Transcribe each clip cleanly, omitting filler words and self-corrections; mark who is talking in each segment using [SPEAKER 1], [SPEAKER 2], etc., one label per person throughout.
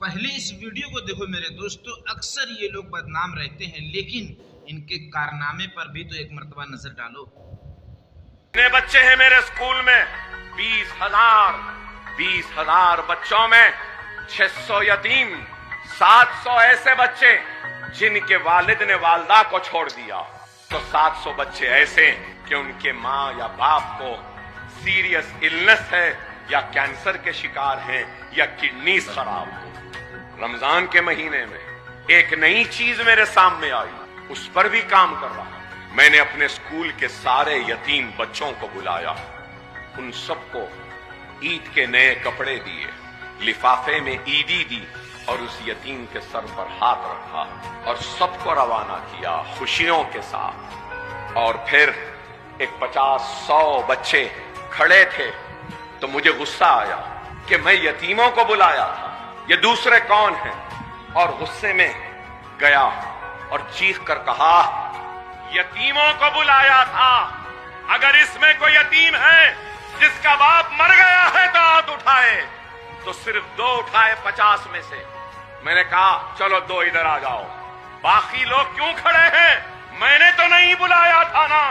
[SPEAKER 1] پہلے اس ویڈیو کو دیکھو میرے دوستو، اکثر یہ لوگ بدنام رہتے ہیں، لیکن ان کے کارنامے پر بھی تو ایک مرتبہ نظر ڈالو۔
[SPEAKER 2] کتنے بچے ہیں میرے اسکول میں؟ 20,000 بچوں میں 600 یتیم، 700 ایسے بچے جن کے والد نے والدہ کو چھوڑ دیا، تو 700 بچے ایسے کہ ان کے ماں یا باپ کو سیریس النس ہے، یا کینسر کے شکار ہیں، یا کڈنیز خراب ہیں۔ رمضان کے مہینے میں ایک نئی چیز میرے سامنے آئی، اس پر بھی کام کر رہا۔ میں نے اپنے اسکول کے سارے یتیم بچوں کو بلایا، ان سب کو عید کے نئے کپڑے دیے، لفافے میں عیدی دی، اور اس یتیم کے سر پر ہاتھ رکھا اور سب کو روانہ کیا خوشیوں کے ساتھ۔ اور پھر ایک 50-100 بچے کھڑے تھے، تو مجھے غصہ آیا کہ میں یتیموں کو بلایا تھا، یہ دوسرے کون ہیں؟ اور غصے میں گیا اور چیخ کر کہا، یتیموں کو بلایا تھا، اگر اس میں کوئی یتیم ہے جس کا باپ مر گیا ہے تو ہاتھ اٹھائے۔ تو صرف 2 اٹھائے 50 میں سے۔ میں نے کہا چلو 2 ادھر آ جاؤ، باقی لوگ کیوں کھڑے ہیں؟ میں نے تو نہیں بلایا تھا نا۔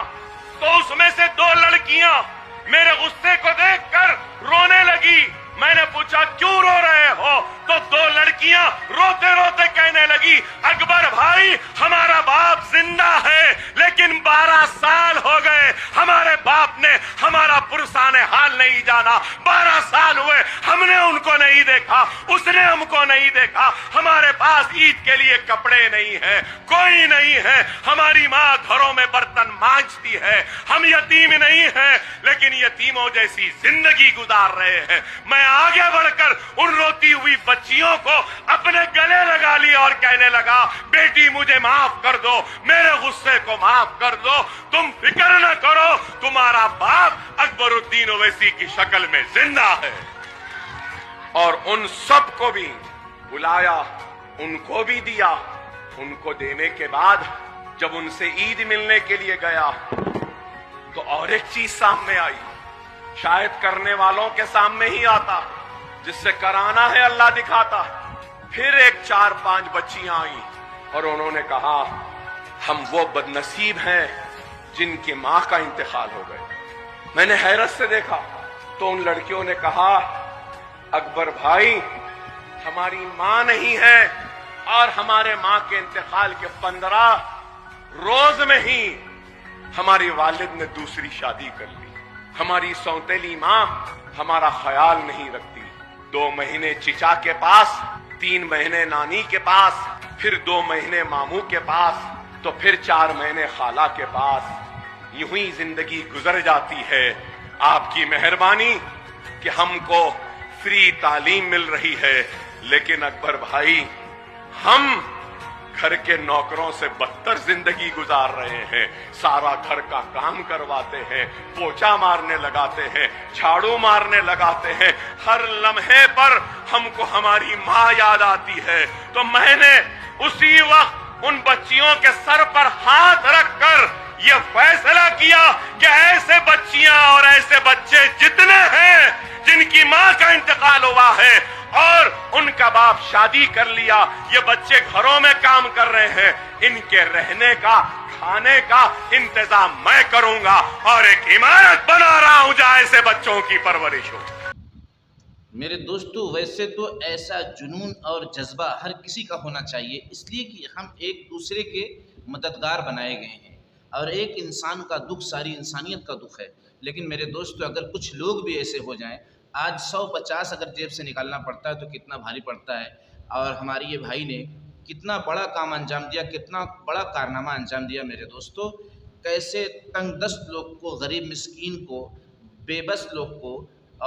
[SPEAKER 2] تو اس میں سے 2 لڑکیاں میرے غصے کو دیکھ کر رونے لگی۔ میں نے پوچھا کیوں رو رہے ہو؟ تو 2 لڑکیاں روتے روتے کہنے لگی، اکبر بھائی ہمارا باپ زندہ ہے لیکن 12 سال ہو گئے، ہمارے باپ نے ہمارا پرسان حال نہیں جانا، 12 سال ہوئے ہم نے ان کو نہیں دیکھا، اس نے ہم کو نہیں دیکھا، ہمارے پاس عید کے لیے کپڑے نہیں ہیں، کوئی نہیں ہے، ہماری ماں گھروں میں برتن مانجتی ہے، ہم یتیم نہیں ہیں لیکن یتیموں جیسی زندگی گزار رہے ہیں۔ میں آگے بڑھ کر ان روتی ہوئی بچیوں کو اپنے گلے لگا لیا اور کہنے لگا، بیٹی مجھے معاف کر دو، میرے غصے کو معاف کر دو، تم فکر نہ کرو، تمہارا باپ اکبر الدین اویسی کی شکل میں زندہ ہے۔ اور ان سب کو بھی بلایا، ان کو بھی دیا۔ ان کو دینے کے بعد جب ان سے عید ملنے کے لیے گیا تو اور ایک چیز سامنے آئی، شاید کرنے والوں کے سامنے ہی آتا، جس سے کرانا ہے اللہ دکھاتا۔ پھر ایک 4-5 بچیاں آئیں اور انہوں نے کہا، ہم وہ بد نصیب ہیں جن کی ماں کا انتقال ہو گئے۔ میں نے حیرت سے دیکھا تو ان لڑکیوں نے کہا، اکبر بھائی ہماری ماں نہیں ہے، اور ہمارے ماں کے انتقال کے 15 روز میں ہی ہماری والد نے دوسری شادی کر لی۔ ہماری سوتیلی ماں ہمارا خیال نہیں رکھتی، 2 مہینے چچا کے پاس، 3 مہینے نانی کے پاس، پھر 2 مہینے ماموں کے پاس، تو پھر 4 مہینے خالہ کے پاس۔ یوں ہی زندگی گزر جاتی ہے۔ آپ کی مہربانی کہ ہم کو فری تعلیم مل رہی ہے، لیکن اکبر بھائی ہم گھر کے نوکروں سے بدتر زندگی گزار رہے ہیں۔ سارا گھر کا کام کرواتے ہیں، پوچھا مارنے لگاتے ہیں، جھاڑو مارنے لگاتے ہیں، ہر لمحے پر ہم کو ہماری ماں یاد آتی ہے۔ تو میں نے اسی وقت ان بچیوں کے سر پر ہاتھ رکھ کر یہ فیصلہ کیا کہ ایسے بچیاں اور ایسے بچے جتنے ہیں جن کی ماں کا انتقال ہوا ہے اور ان کا باپ شادی کر لیا، یہ بچے گھروں میں کام کر رہے ہیں، ان کے رہنے کا کھانے کا انتظام میں کروں گا اور ایک عمارت بنا رہا ہوں جہاں ایسے بچوں کی پرورش ہو۔
[SPEAKER 1] میرے دوستو، ویسے تو ایسا جنون اور جذبہ ہر کسی کا ہونا چاہیے، اس لیے کہ ہم ایک دوسرے کے مددگار بنائے گئے ہیں، اور ایک انسان کا دکھ ساری انسانیت کا دکھ ہے۔ لیکن میرے دوستو، اگر کچھ لوگ بھی ایسے ہو جائیں، آج 150 اگر جیب سے نکالنا پڑتا ہے تو کتنا بھاری پڑتا ہے۔ اور ہماری یہ بھائی نے کتنا بڑا کام انجام دیا، کتنا بڑا کارنامہ انجام دیا میرے دوستو۔ کیسے تنگ دست لوگ کو، غریب مسکین کو، بے بس لوگ کو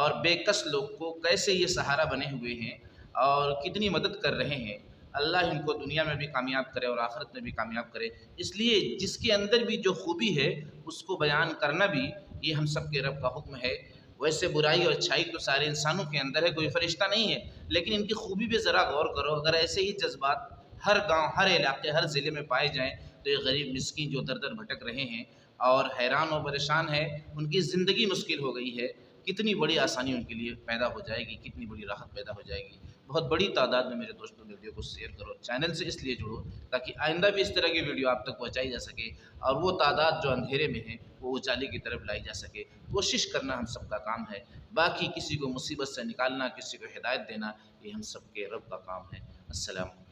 [SPEAKER 1] اور بے کس لوگ کو کیسے یہ سہارا بنے ہوئے ہیں اور کتنی مدد کر رہے ہیں۔ اللہ ان کو دنیا میں بھی کامیاب کرے اور آخرت میں بھی کامیاب کرے۔ اس لیے جس کے اندر بھی جو خوبی ہے اس کو بیان کرنا بھی یہ ہم سب کے رب کا حکم ہے۔ ویسے برائی اور اچھائی تو سارے انسانوں کے اندر ہے، کوئی فرشتہ نہیں ہے، لیکن ان کی خوبی پہ ذرا غور کرو۔ اگر ایسے ہی جذبات ہر گاؤں، ہر علاقے، ہر ضلع میں پائے جائیں تو یہ غریب مسکین جو در در بھٹک رہے ہیں اور حیران و پریشان ہے، ان کی زندگی مشکل ہو گئی ہے، کتنی بڑی آسانی ان کے لیے پیدا ہو جائے گی، کتنی بڑی راحت پیدا ہو جائے گی۔ بہت بڑی تعداد میں میرے دوستوں ویڈیو کو شیئر کرو، چینل سے اس لیے جڑو تاکہ آئندہ بھی اس طرح کی ویڈیو آپ تک پہنچائی جا سکے، اور وہ تعداد جو اندھیرے میں ہے وہ اجالے کی طرف لائی جا سکے۔ کوشش کرنا ہم سب کا کام ہے، باقی کسی کو مصیبت سے نکالنا، کسی کو ہدایت دینا، یہ ہم سب کے رب کا کام ہے۔ السلام علیکم۔